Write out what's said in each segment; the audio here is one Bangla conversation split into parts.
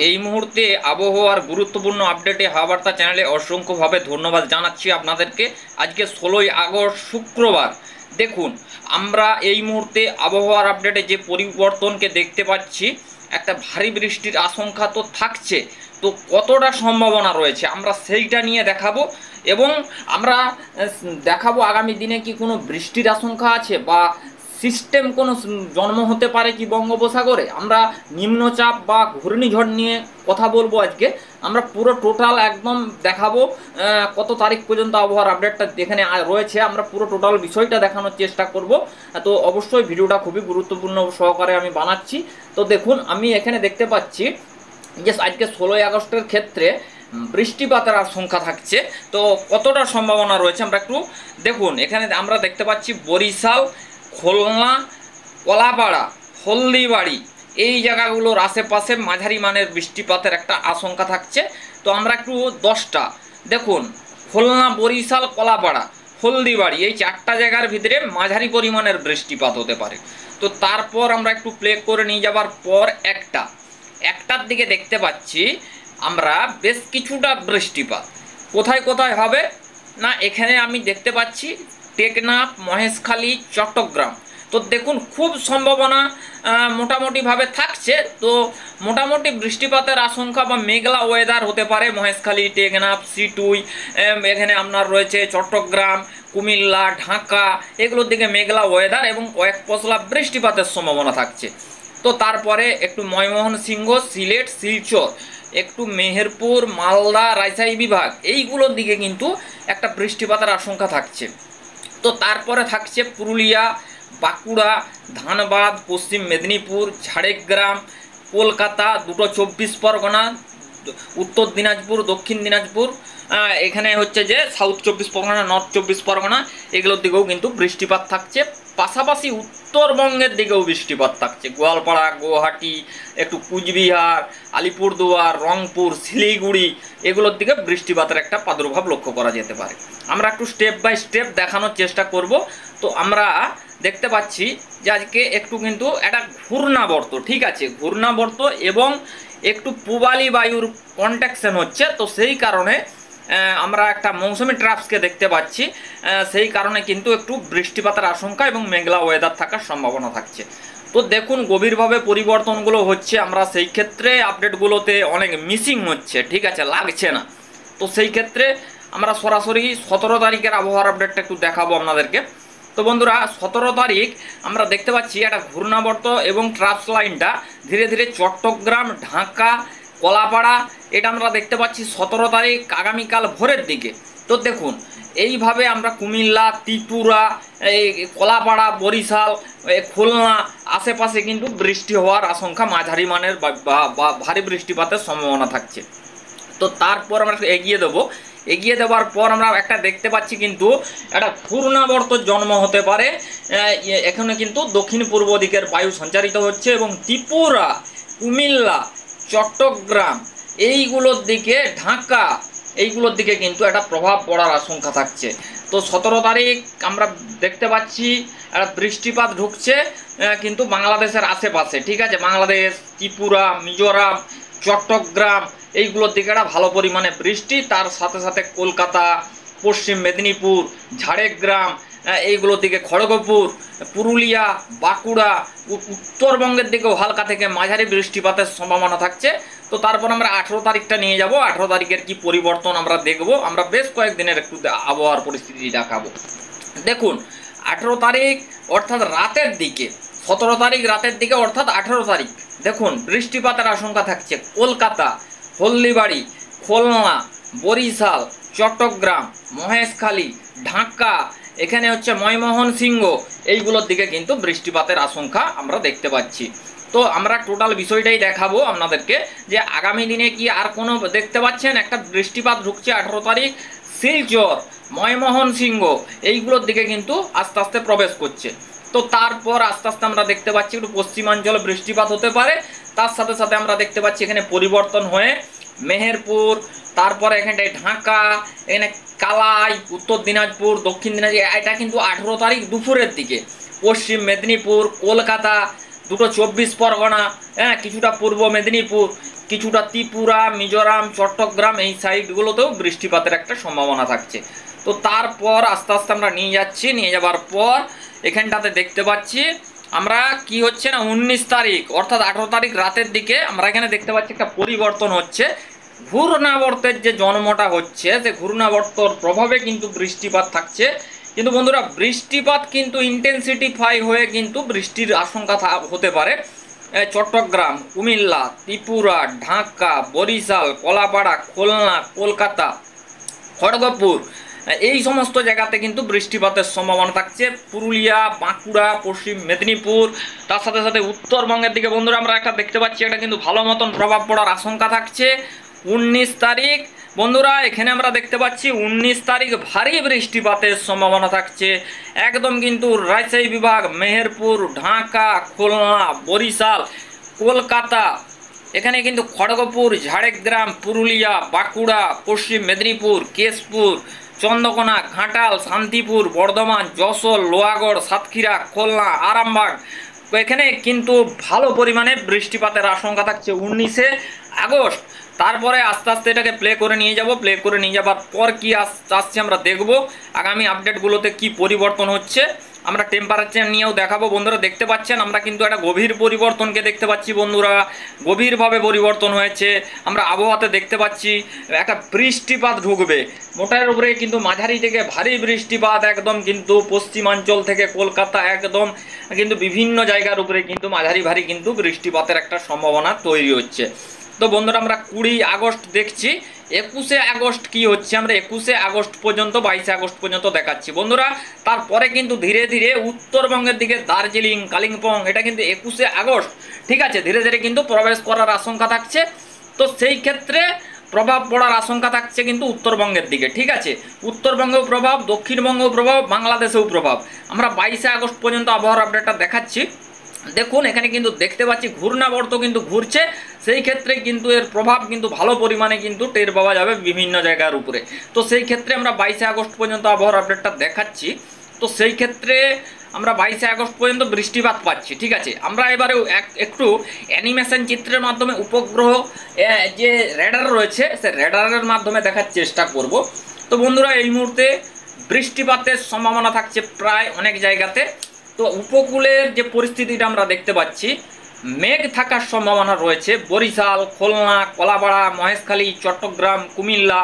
এই মুহূর্তে আবহাওয়ার গুরুত্বপূর্ণ আপডেটে হাওয়াবার্তা চ্যানেলে অসংখ্যভাবে ধন্যবাদ জানাচ্ছি আপনাদেরকে। আজকে 16ই আগস্ট শুক্রবার। দেখুন, আমরা এই মুহূর্তে আবহাওয়ার আপডেটে যে পরিবর্তনকে দেখতে পাচ্ছি, একটা ভারী বৃষ্টির আশঙ্কা তো থাকছে, তো কতটা সম্ভাবনা রয়েছে আমরা সেইটা নিয়ে দেখাবো। এবং আমরা দেখাবো আগামী দিনে কি কোনো বৃষ্টির আশঙ্কা আছে বা সিস্টেম কোনো জন্ম হতে পারে কি বঙ্গোপসাগরে। আমরা নিম্নচাপ বা ঘূর্ণিঝড় নিয়ে কথা বলবো আজকে। আমরা পুরো টোটাল একদম দেখাবো কত তারিখ পর্যন্ত আবহাওয়ার আপডেটটা যেখানে রয়েছে, আমরা পুরো টোটাল বিষয়টা দেখানোর চেষ্টা করব। তো অবশ্যই ভিডিওটা খুবই গুরুত্বপূর্ণ সহকারে আমি বানাচ্ছি। তো দেখুন, আমি এখানে দেখতে পাচ্ছি যে আজকে 16ই আগস্টের ক্ষেত্রে বৃষ্টিপাতের আশঙ্কা থাকছে। তো কতটা সম্ভাবনা রয়েছে আমরা একটু দেখুন। এখানে আমরা দেখতে পাচ্ছি বরিশাল, খুলনা, কলাপাড়া, হলদিবাড়ি এই জায়গাগুলোর আশেপাশে মাঝারি মানের বৃষ্টিপাতের একটা আশঙ্কা থাকছে। তো আমরা একটু 10টা দেখুন, খুলনা, বরিশাল, কলাপাড়া, হলদিবাড়ি এই 4টা জায়গার ভিতরে মাঝারি পরিমাণের বৃষ্টিপাত হতে পারে। তো তারপর আমরা একটু প্লে করে নিয়ে যাবার পর একটার দিকে দেখতে পাচ্ছি আমরা বেশ কিছুটা বৃষ্টিপাত। কোথায় কোথায় হবে না, এখানে আমি দেখতে পাচ্ছি টেকনাফ, মহেশখালী, চট্টগ্রাম। তো দেখুন, খুব সম্ভাবনা মোটামুটিভাবে থাকছে। তো মোটামুটি বৃষ্টিপাতের আশঙ্কা বা মেঘলা ওয়েদার হতে পারে মহেশখালী, টেকনাফ, সিটুই, এখানে আপনার রয়েছে চট্টগ্রাম, কুমিল্লা, ঢাকা, এগুলোর দিকে মেঘলা ওয়েদার এবং কয়েক পশলা বৃষ্টিপাতের সম্ভাবনা থাকছে। তো তারপরে একটু ময়মনসিংহ, সিলেট, শিলচর, একটু মেহেরপুর, মালদা, রাজশাহী বিভাগ এইগুলোর দিকে কিন্তু একটা বৃষ্টিপাতের আশঙ্কা থাকছে। তো তারপরে থাকছে পুরুলিয়া, বাঁকুড়া, ধানবাদ, পশ্চিম মেদিনীপুর, ঝাড়গ্রাম, কলকাতা, দুটো 24 পরগনা, উত্তর দিনাজপুর, দক্ষিণ দিনাজপুর, এখানে হচ্ছে যে সাউথ 24 পরগনা, নর্থ 24 পরগনা, এগুলোর দিকেও কিন্তু বৃষ্টিপাত থাকছে। পাশাপাশি উত্তরবঙ্গের দিকেও বৃষ্টিপাত থাকছে, গোয়ালপাড়া, গুয়াহাটি, একটু কুচবিহার, আলিপুরদুয়ার, রংপুর, শিলিগুড়ি এগুলোর দিকে বৃষ্টিপাতের একটা প্রাদুর্ভাব লক্ষ্য করা যেতে পারে। আমরা একটু স্টেপ বাই স্টেপ দেখানোর চেষ্টা করব। তো আমরা দেখতে পাচ্ছি যে আজকে একটু কিন্তু একটা ঘূর্ণাবর্ত, ঠিক আছে, ঘূর্ণাবর্ত এবং একটু পূবালি বায়ুর কন্ট্যাকশন হচ্ছে। তো সেই কারণে আমরা একটা মৌসুমি ট্রাপসকে দেখতে পাচ্ছি, সেই কারণে কিন্তু একটু বৃষ্টিপাতের আশঙ্কা এবং মেঘলা ওয়েদার থাকার সম্ভাবনা থাকছে। তো দেখুন, গভীরভাবে পরিবর্তনগুলো হচ্ছে, আমরা সেই ক্ষেত্রে আপডেটগুলোতে অনেক মিসিং হচ্ছে, ঠিক আছে, লাগছে না। তো সেই ক্ষেত্রে আমরা সরাসরি 17 তারিখের আবহাওয়ার আপডেটটা একটু দেখাবো আপনাদেরকে। তো বন্ধুরা, 17 তারিখ আমরা দেখতে পাচ্ছি একটা ঘূর্ণাবর্ত এবং ট্রাপস লাইনটা ধীরে ধীরে চট্টগ্রাম, ঢাকা, কলাপাড়া এটা আমরা দেখতে পাচ্ছি 17 তারিখ আগামীকাল ভোরের দিকে। তো দেখুন, এইভাবে আমরা কুমিল্লা, ত্রিপুরা, এই কলাপাড়া, বরিশাল, খুলনা আশেপাশে কিন্তু বৃষ্টি হওয়ার আশঙ্কা, মাঝারি মানের বা ভারী বৃষ্টিপাতের সম্ভাবনা থাকছে। তো তারপর আমরা এগিয়ে দেওয়ার পর আমরা একটা দেখতে পাচ্ছি কিন্তু একটা ঘূর্ণাবর্ত জন্ম হতে পারে। এখানে কিন্তু দক্ষিণ পূর্ব দিকের বায়ু সঞ্চারিত হচ্ছে এবং ত্রিপুরা, কুমিল্লা, চট্টগ্রাম এইগুলোর দিকে, ঢাকা এইগুলোর দিকে কিন্তু একটা প্রভাব পড়ার আশঙ্কা থাকছে। তো 17 তারিখ আমরা দেখতে পাচ্ছি একটা বৃষ্টিপাত ঢুকছে কিন্তু বাংলাদেশের আশেপাশে, ঠিক আছে, বাংলাদেশ, ত্রিপুরা, মিজোরাম, চট্টগ্রাম এইগুলোর দিকে একটা ভালো পরিমাণে বৃষ্টি। তার সাথে সাথে কলকাতা, পশ্চিম মেদিনীপুর, ঝাড়গ্রাম এইগুলোর দিকে, খড়গপুর, পুরুলিয়া, বাঁকুড়া, উত্তরবঙ্গের দিকেও হালকা থেকে মাঝারি বৃষ্টিপাতের সম্ভাবনা থাকছে। তো তারপর আমরা 18 তারিখটা নিয়ে যাব। 18 তারিখের কি পরিবর্তন আমরা দেখব, আমরা বেশ কয়েকদিনের একটু আবহাওয়ার পরিস্থিতি দেখাবো। দেখুন, 18 তারিখ অর্থাৎ রাতের দিকে, 17 তারিখ রাতের দিকে অর্থাৎ 18 তারিখ দেখুন বৃষ্টিপাতের আশঙ্কা থাকছে কলকাতা, হলদিবাড়ি, খুলনা, বরিশাল, চট্টগ্রাম, মহেশখালী, ঢাকা, এখানে হচ্ছে ময়মনসিংহ এইগুলোর দিকে কিন্তু বৃষ্টিপাতের আশঙ্কা আমরা দেখতে পাচ্ছি। তো আমরা টোটাল বিষয়টাই দেখাবো আপনাদেরকে যে আগামী দিনে কি আর কোনো দেখতে পাচ্ছেন একটা বৃষ্টিপাত ঢুকছে 18 তারিখ শিলচর, ময়মনসিংহ এইগুলোর দিকে কিন্তু আস্তে আস্তে প্রবেশ করছে। তো তারপর আস্তে আস্তে আমরা দেখতে পাচ্ছি একটু পশ্চিমাঞ্চলে বৃষ্টিপাত হতে পারে। তার সাথে সাথে আমরা দেখতে পাচ্ছি এখানে পরিবর্তন হয়ে মেহেরপুর, তারপরে এখানটায় ঢাকা, এখানে কালাই, উত্তর দিনাজপুর, দক্ষিণ দিনাজপুর, এটা কিন্তু 18 তারিখ দুপুরের দিকে, পশ্চিম মেদিনীপুর, কলকাতা, দুটো 24 পরগনা, কিছুটা পূর্ব মেদিনীপুর, কিছুটা ত্রিপুরা, মিজোরাম, চট্টগ্রাম এই সাইডগুলোতেও বৃষ্টিপাতের একটা সম্ভাবনা থাকছে। তো তারপর আস্তে আস্তে আমরা নিয়ে যাচ্ছি, নিয়ে যাবার পর এখানটাতে দেখতে পাচ্ছি আমরা কি হচ্ছে না 19 তারিখ অর্থাৎ 18 তারিখ রাতের দিকে আমরা এখানে দেখতে পাচ্ছি একটা পরিবর্তন হচ্ছে। ঘূর্ণাবর্তের যে জন্মটা হচ্ছে, সে ঘূর্ণাবর্তর প্রভাবে কিন্তু বৃষ্টিপাত থাকছে। কিন্তু বন্ধুরা বৃষ্টিপাত কিন্তু ইন্টেন্সিটিফাই হয়ে কিন্তু বৃষ্টির আশঙ্কা হতে পারে চট্টগ্রাম, কুমিল্লা, ত্রিপুরা, ঢাকা, বরিশাল, কলাপাড়া, খুলনা, কলকাতা, খড়গপুর এই সমস্ত জায়গাতে কিন্তু বৃষ্টিপাতের সম্ভাবনা থাকছে। পুরুলিয়া, বাঁকুড়া, পশ্চিম মেদিনীপুর, তার সাথে সাথে উত্তরবঙ্গের দিকে বন্ধুরা আমরা একটা দেখতে পাচ্ছি এটা কিন্তু ভালো মতন প্রভাব পড়ার আশঙ্কা থাকছে। 19 তারিখ বন্ধুরা এখানে আমরা দেখতে পাচ্ছি 19 তারিখ ভারী বৃষ্টিপাতের সম্ভাবনা থাকছে। একদম কিন্তু রাজশাহী বিভাগ, মেহেরপুর, ঢাকা, খুলনা, বরিশাল, কলকাতা, এখানে কিন্তু খড়গপুর, ঝাড়গ্রাম, পুরুলিয়া, বাঁকুড়া, পশ্চিম মেদিনীপুর, কেশপুর, চন্দ্রকোনা, ঘাটাল, শান্তিপুর, বর্ধমান, যশোর, লোহাগড়, সাতক্ষীরা, খুলনা, আরামবাগ এখানে কিন্তু ভালো পরিমাণে বৃষ্টিপাতের আশঙ্কা থাকছে 19 আগস্ট। তারপরে আস্তে আস্তে এটাকে প্লে করে নিয়ে যাব, প্লে করে নিয়ে যাবার পর কি আসছে আমরা দেখব আগামী আপডেটগুলোতে কি পরিবর্তন হচ্ছে। আমরা টেম্পারেচার নিয়েও দেখাবো। বন্ধুরা দেখতে পাচ্ছেন আমরা কিন্তু একটা গভীর পরিবর্তনকে দেখতে পাচ্ছি বন্ধুরা, গভীরভাবে পরিবর্তন হয়েছে। আমরা আবহাওয়াতে দেখতে পাচ্ছি একটা বৃষ্টিপাত ঢুকবে মোটার উপরে কিন্তু মাঝারি থেকে ভারী বৃষ্টিপাত একদম কিন্তু পশ্চিমাঞ্চল থেকে কলকাতা একদম কিন্তু বিভিন্ন জায়গার উপরে কিন্তু মাঝারি ভারী কিন্তু বৃষ্টিপাতের একটা সম্ভাবনা তৈরি হচ্ছে। তো বন্ধুরা আমরা 20 আগস্ট দেখছি, 21 আগস্ট কি হচ্ছে আমরা 21 আগস্ট পর্যন্ত 22 আগস্ট পর্যন্ত দেখাচ্ছি বন্ধুরা। তারপরে কিন্তু ধীরে ধীরে উত্তরবঙ্গের দিকে দার্জিলিং, কালিম্পং এটা কিন্তু 21 আগস্ট ঠিক আছে ধীরে ধীরে কিন্তু প্রবেশ করার আশঙ্কা থাকছে। তো সেই ক্ষেত্রে প্রভাব পড়ার আশঙ্কা থাকছে কিন্তু উত্তরবঙ্গের দিকে ঠিক আছে, উত্তরবঙ্গেও প্রভাব, দক্ষিণবঙ্গেও প্রভাব, বাংলাদেশেও প্রভাব। আমরা 22 আগস্ট পর্যন্ত আবহাওয়ার আপডেটটা দেখাচ্ছি। দেখুন এখানে কিন্তু দেখতে পাচ্ছি ঘূর্ণাবর্ত কিন্তু ঘুরছে, সেই ক্ষেত্রে কিন্তু এর প্রভাব কিন্তু ভালো পরিমাণে কিন্তু টের পাওয়া যাবে বিভিন্ন জায়গার উপরে। তো সেই ক্ষেত্রে আমরা 22 আগস্ট পর্যন্ত আবহাওয়ার আপডেটটা দেখাচ্ছি। তো সেই ক্ষেত্রে আমরা 22 আগস্ট পর্যন্ত বৃষ্টিপাত পাচ্ছি ঠিক আছে। আমরা এবারে একটু অ্যানিমেশন চিত্রের মাধ্যমে উপগ্রহ যে রেডার রয়েছে সে রেডারের মাধ্যমে দেখার চেষ্টা করব। তো বন্ধুরা এই মুহূর্তে বৃষ্টিপাতের সম্ভাবনা থাকছে প্রায় অনেক জায়গাতে। তো উপকূলের যে পরিস্থিতিটা আমরা দেখতে পাচ্ছি মেঘ থাকার সম্ভাবনা রয়েছে বরিশাল, খুলনা, কলাপাড়া, মহেশখালী, চট্টগ্রাম, কুমিল্লা,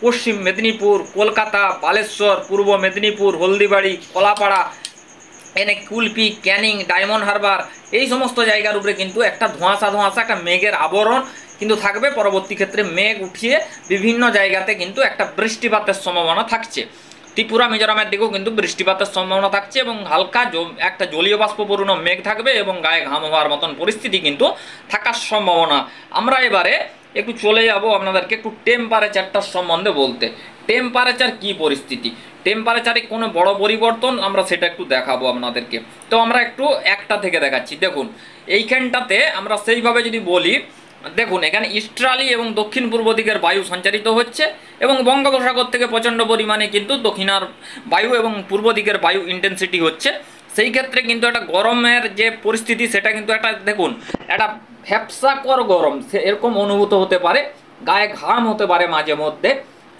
পশ্চিম মেদিনীপুর, কলকাতা, বালেশ্বর, পূর্ব মেদিনীপুর, হলদিবাড়ি, কলাপাড়া, এনে কুলপি, ক্যানিং, ডায়মন্ড হারবার এই সমস্ত জায়গার উপরে কিন্তু একটা ধোঁয়াশা ধোঁয়াশা একটা মেঘের আবরণ কিন্তু থাকবে। পরবর্তী ক্ষেত্রে মেঘ উঠিয়ে বিভিন্ন জায়গাতে কিন্তু একটা বৃষ্টিপাতের সম্ভাবনা থাকছে। ত্রিপুরা, মিজোরামের দিকেও কিন্তু বৃষ্টিপাতের সম্ভাবনা থাকছে এবং হালকা একটা জলীয় বাষ্পপূর্ণ মেঘ থাকবে এবং গায়ে ঘাম হওয়ার মতন পরিস্থিতি কিন্তু থাকার সম্ভাবনা। আমরা এবারে একটু চলে যাব আপনাদেরকে একটু টেম্পারেচারটার সম্বন্ধে বলতে। টেম্পারেচার কি পরিস্থিতি, টেম্পারেচারে কোনো বড় পরিবর্তন আমরা সেটা একটু দেখাবো আপনাদেরকে। তো আমরা একটু একটা থেকে দেখাচ্ছি। দেখুন এইখানটাতে আমরা সেইভাবে যদি বলি, দেখুন এখানে ইস্ট্রালি এবং দক্ষিণ পূর্ব দিকের বায়ু সঞ্চারিত হচ্ছে এবং বঙ্গোপসাগর থেকে প্রচণ্ড পরিমাণে কিন্তু দক্ষিণার বায়ু এবং পূর্ব দিকের বায়ু ইন্টেন্সিটি হচ্ছে। সেই ক্ষেত্রে কিন্তু একটা গরমের যে পরিস্থিতি সেটা কিন্তু একটা দেখুন একটা ভ্যাপসাকর গরম সে এরকম অনুভূত হতে পারে, গায়ে ঘাম হতে পারে, মাঝে মধ্যে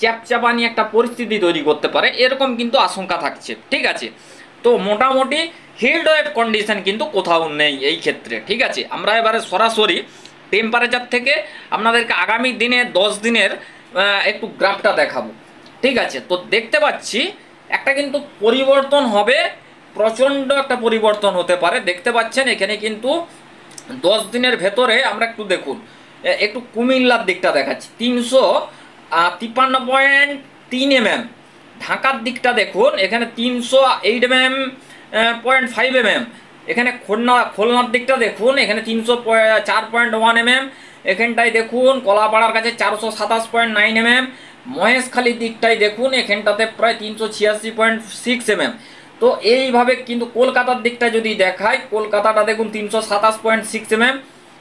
চ্যাপচাপানি একটা পরিস্থিতি তৈরি করতে পারে, এরকম কিন্তু আশঙ্কা থাকছে ঠিক আছে। তো মোটামুটি হিট ওয়েভ কন্ডিশন কিন্তু কোথাও নেই এই ক্ষেত্রে ঠিক আছে। আমরা এবারে সরাসরি টেম্পারেচার থেকে আপনাদেরকে আগামী দিনে 10 দিনের একটু গ্রাফটা দেখাবো ঠিক আছে। তো দেখতে পাচ্ছি একটা কিন্তু পরিবর্তন হবে, প্রচণ্ড একটা পরিবর্তন হতে পারে। দেখতে পাচ্ছেন এখানে কিন্তু 10 দিনের ভেতরে আমরা একটু দেখুন একটু কুমিল্লার দিকটা দেখাচ্ছি 353.3 mm, ঢাকার দিকটা দেখুন এখানে 308 mm.5 mm, এখানে খুলনার দিকটা দেখুন এখানে 304.1 mm, এখানটায় দেখুন কলাপাড়ার কাছে 427.9 mm, মহেশখালীর দিকটায় দেখুন এখানটাতে প্রায় 386.6 mm। তো এইভাবে কিন্তু কলকাতার দিকটা যদি দেখাই, কলকাতাটা দেখুন 327.6 mm,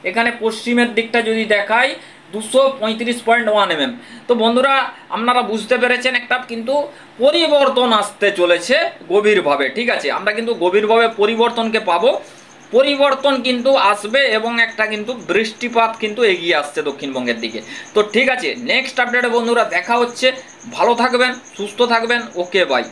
এখানে পশ্চিমের দিকটা যদি দেখাই 235.1 mm। তো বন্ধুরা আপনারা বুঝতে পেরেছেন একটা কিন্তু পরিবর্তন আসতে চলেছে গভীরভাবে ঠিক আছে। আমরা কিন্তু গভীরভাবে পরিবর্তনকে পাবো পরিবর্তন কিন্তু আসবে এবং একটা কিন্তু বৃষ্টিপাত কিন্তু এগিয়ে আসছে দক্ষিণবঙ্গের দিকে। তো ঠিক আছে, নেক্সট আপডেটে বন্ধুরা দেখা হচ্ছে। ভালো থাকবেন, সুস্থ থাকবেন, ওকে বাই।